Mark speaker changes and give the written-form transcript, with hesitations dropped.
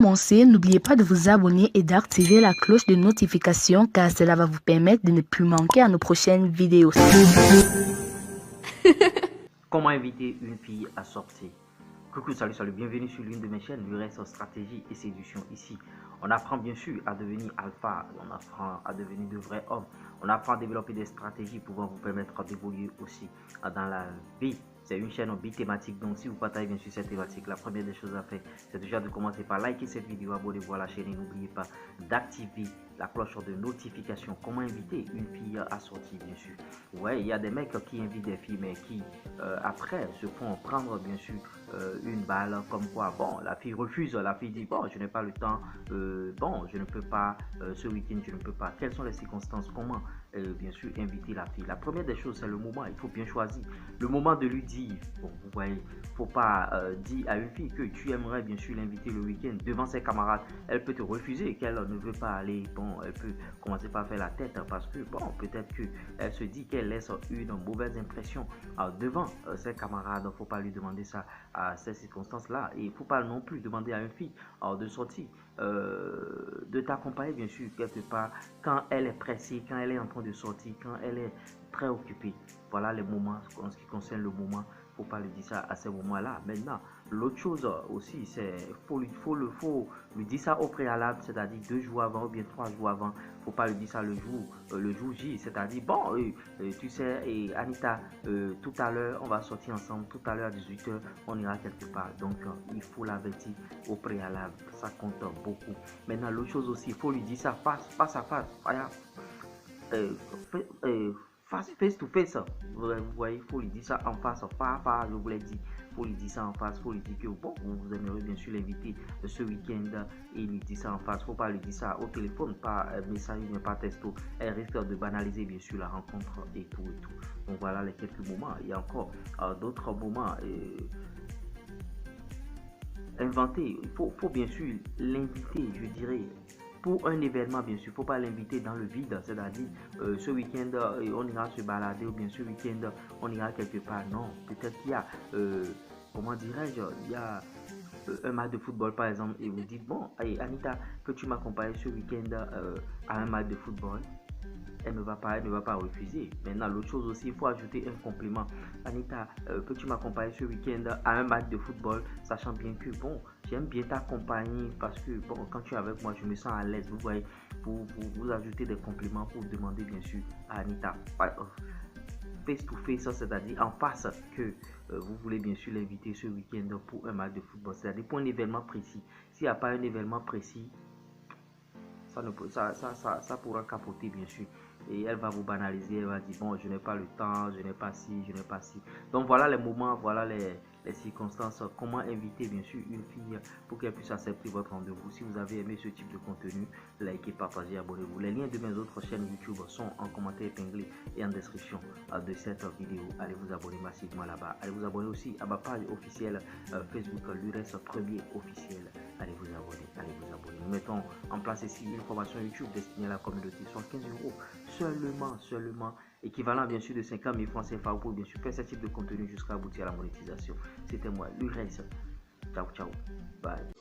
Speaker 1: Commencer, n'oubliez pas de vous abonner et d'activer la cloche de notification car cela va vous permettre de ne plus manquer à nos prochaines vidéos.
Speaker 2: Comment inviter une fille à sortir? Coucou, salut, bienvenue sur l'une de mes chaînes, Lurès Stratégie et Séduction. Ici, on apprend bien sûr à devenir alpha, on apprend à devenir de vrais hommes, on apprend à développer des stratégies pouvant vous permettre d'évoluer aussi dans la vie. C'est une chaîne bi-thématique, donc si vous partagez bien sûr cette thématique, la première des choses à faire, c'est déjà de commencer par liker cette vidéo, abonnez-vous à la chaîne et n'oubliez pas d'activer la cloche de notification. Comment inviter une fille à sortir, bien sûr. Ouais, il y a des mecs qui invitent des filles, mais qui après se font prendre bien sûr une balle, comme quoi, bon, la fille refuse, la fille dit, bon, je n'ai pas le temps, bon, je ne peux pas, ce week-end, je ne peux pas. Quelles sont les circonstances? Comment bien sûr inviter la fille? La première des choses, c'est le moment. Il faut bien choisir le moment de lui dire. Bon, vous voyez, faut pas dire à une fille que tu aimerais bien sûr l'inviter le week-end devant ses camarades. Elle peut te refuser, qu'elle ne veut pas aller. Bon, elle peut commencer par faire la tête parce que bon, peut-être que elle se dit qu'elle laisse une mauvaise impression devant ses camarades. Faut pas lui demander ça à ces circonstances-là, et il faut pas non plus demander à une fille de sortir, de t'accompagner bien sûr quelque part quand elle est pressée, quand elle est en train de sortir, quand elle est très occupée. Voilà les moments, en ce qui concerne le moment, faut pas lui dire ça à ces moments-là. Maintenant, l'autre chose aussi, c'est faut lui dire ça au préalable, c'est-à-dire 2 jours avant ou bien 3 jours avant. Faut pas lui dire ça le jour J, c'est-à-dire bon, tu sais, et Anita, tout à l'heure on va sortir ensemble, tout à l'heure à 18 h on ira quelque part. Donc il faut l'avertir au préalable, ça compte beaucoup. Maintenant, l'autre chose aussi, il faut lui dire ça face à face. Voilà. Face to face, vous voyez, il faut lui dire ça en face, je vous l'ai dit, il faut lui dire ça en face, il faut lui dire que bon, vous aimeriez bien sûr l'inviter ce week-end et lui dire ça en face. Il ne faut pas lui dire ça au téléphone, pas message, mais pas texto. Elle risque de banaliser bien sûr la rencontre et tout et tout. Donc voilà les quelques moments. Il y a encore d'autres moments. Inventer, il faut bien sûr l'inviter, je dirais, pour un événement, bien sûr. Il ne faut pas l'inviter dans le vide, c'est-à-dire ce week-end on ira se balader, ou bien ce week-end on ira quelque part. Non, peut-être qu'il y a, comment dirais-je, il y a un match de football par exemple, et vous dites, bon, hey, Anita, que tu m'accompagnes ce week-end à un match de football. Elle ne va pas refuser. Maintenant, l'autre chose aussi, il faut ajouter un compliment. Anita, peux-tu m'accompagner ce week-end à un match de football, sachant bien que, bon, j'aime bien t'accompagner parce que, bon, quand tu es avec moi, je me sens à l'aise. Vous voyez, vous ajoutez des compliments pour demander, bien sûr, à Anita. Face to face, c'est-à-dire en face, que vous voulez bien sûr l'inviter ce week-end pour un match de football, c'est-à-dire pour un événement précis. S'il n'y a pas un événement précis, ça pourra capoter bien sûr, et elle va vous banaliser, elle va dire bon, je n'ai pas le temps, je n'ai pas ci, je n'ai pas ci. Donc voilà les moments, voilà les circonstances. Comment inviter bien sûr une fille pour qu'elle puisse accepter votre rendez-vous. Si vous avez aimé ce type de contenu, likez, partagez, abonnez-vous. Les liens de mes autres chaînes YouTube sont en commentaire épinglé et en description de cette vidéo. Allez vous abonner massivement là-bas. Allez vous abonner aussi à ma page officielle Facebook, Lurès Premier officiel. Allez vous abonner, allez vous abonner. Nous mettons en place ici une formation YouTube destinée à la communauté, soit 15 € seulement, équivalent bien sûr de 50 000 francs CFA pour bien sûr faire ce type de contenu jusqu'à aboutir à la monétisation. C'était moi, Lurès. Ciao, ciao. Bye.